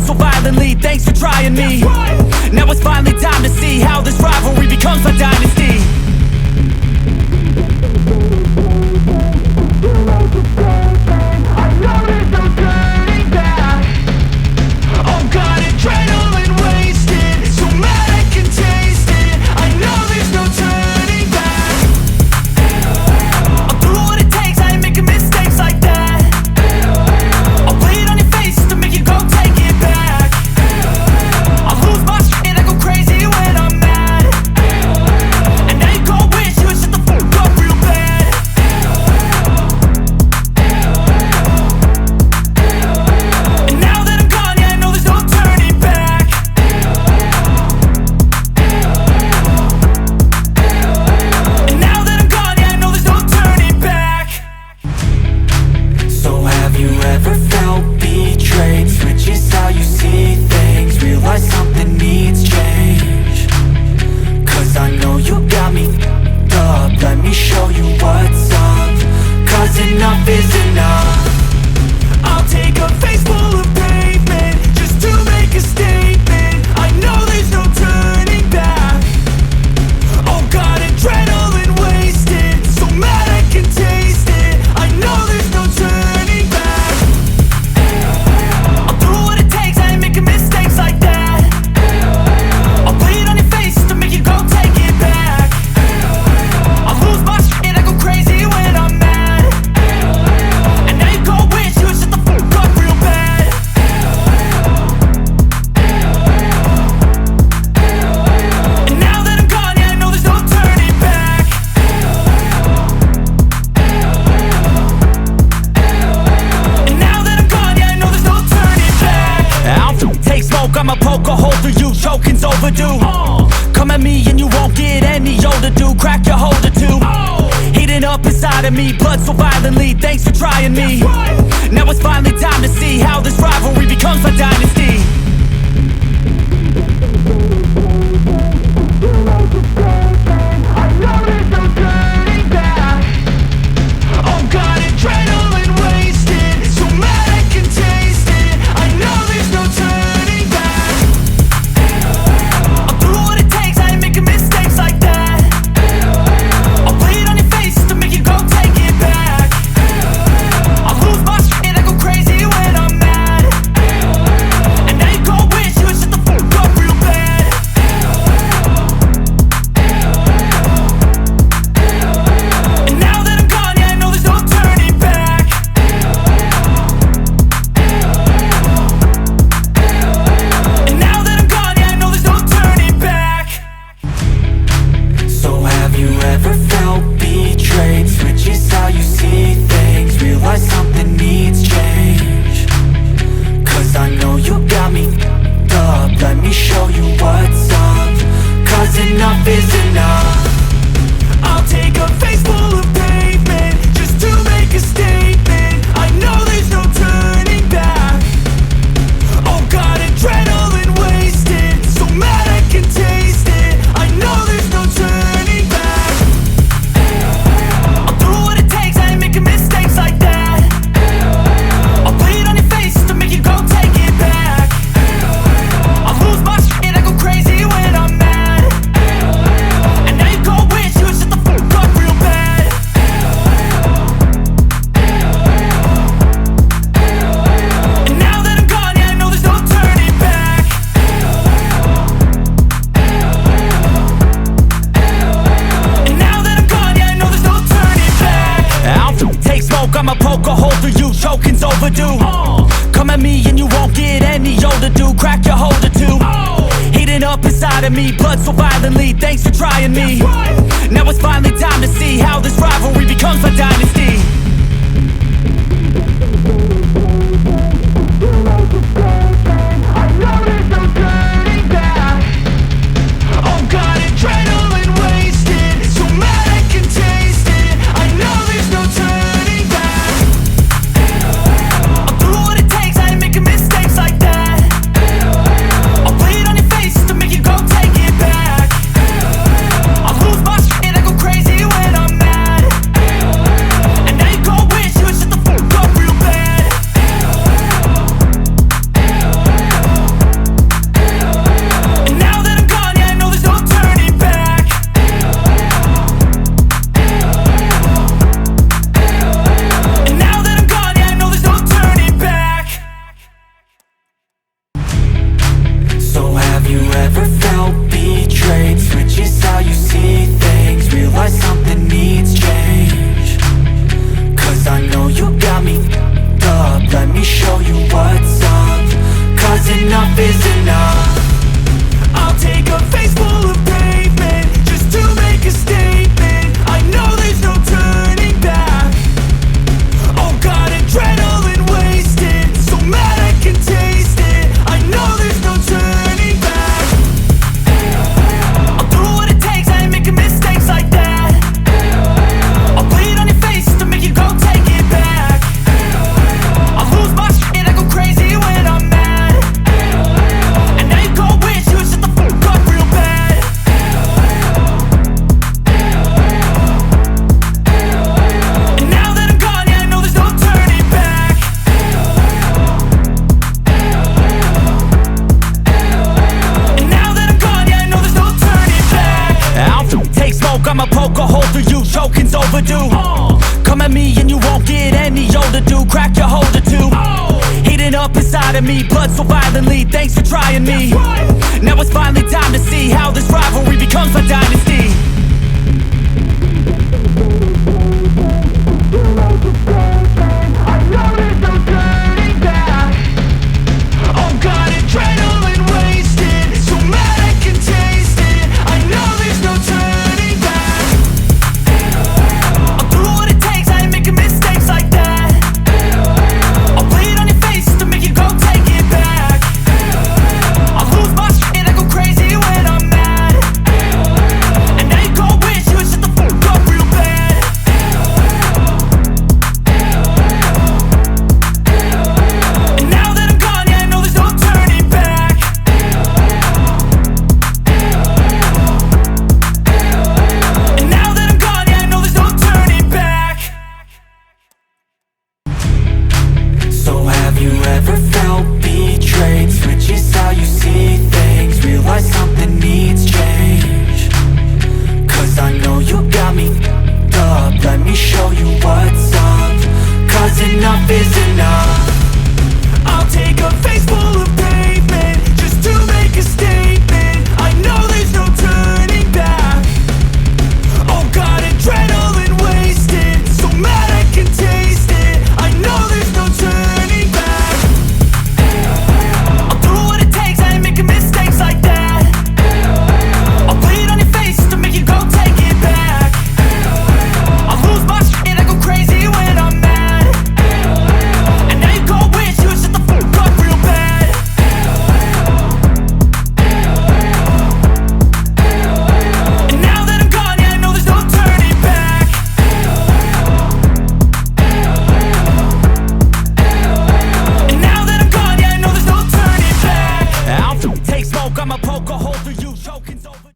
so violently, thanks for trying me. Now it's finally time to see how this rivalry becomes my dynasty. Enough is enough. I'll take a face full of pavement just to make a statement. I know there's no turning back. Oh God, adrenaline wasted, so mad I can taste it. I know there's no turning back. I'll do what it takes, I ain't making mistakes like that. I'll play it on your face to make you go take it back. I'll lose my shit, I go crazy when I'm mad. I'ma poke a hole through you, choking's overdue. Come at me and you won't get any older, dude. Crack your holder too. Heating up inside of me, blood so violently, thanks for trying me. Now it's finally time to see how this rivalry becomes my dynasty. I know there's no turning back. Oh God, adrenaline wasted, so mad I can taste it. I know there's no turning back. I'll do what it takes, I ain't making mistakes like that. I'll play it on your face to make you go take it back. I'll lose my shit, I go crazy when I'm mad. And now you go wish you would shut the fuck up real bad. And now that I'm gone, yeah, I know there's no turning back. And now that I'm gone, yeah, I know there's no turning back. So have you ever felt betrayed? Switches how you see things, realize something needs change. Cause I know you got me f***ed up, let me show you what's up. Cause enough is enough. I'll take a face full of pavement just to make a statement. I know there's no turning back. Oh God, adrenaline wasted, so mad I can taste it. I know there's no turning back. I'll do what it takes, I ain't making mistakes like that. I'll play it on your face to make you go take it back. I'll lose my shit, I go crazy when I'm mad. And now you go wish you would shut the fuck up real bad. And now that I'm gone, yeah, I know there's no turning back. And now that I'm gone, yeah, I know there's no turning back. I'll take smoke, I'ma poke a hole through you, choking's overdue. Come at me and you won't get any older, dude. Crack your holder too. Heating up inside of me, blood so violently, thanks for trying me. Now it's finally time to see how this rivalry becomes my dynasty. I know there's no turning back. Oh God, adrenaline wasted, so mad I can taste it. I know there's no turning back. I'll do what it takes, I ain't making mistakes like that. I'll play it on your face to make you go take it back. I'll lose my shit, I go crazy when I'm mad. And now you smoke, I'ma poke a hole through you. Choking's overdue. Come at me and you won't get any older, dude. Crack your holder too. Heating up inside of me, blood so violently. Thanks for trying me. Now it's finally time to see how this rivalry becomes my dynasty. Ever felt betrayed? Switches how you see things. Realize something needs change. Cause I know you got me f***ed up. Let me show you what's up. Cause enough is enough. I'll take a face full of pavement just to make a statement. I know there's no turning back. Oh God, adrenaline wasted, so mad I can taste it. I know there's no turning back. I'll do what it takes, I ain't making mistakes like that. I'll bleed on your face to make you go take it back. I'll lose my shit, I go crazy when I'm mad. And now you go wish you would shut the fuck up real bad. And now that I'm gone, yeah, I know there's no turning back. And now that I'm gone, yeah, I know there's no turning back. I'll take smoke, I'ma poke a hole through you. Choking's over.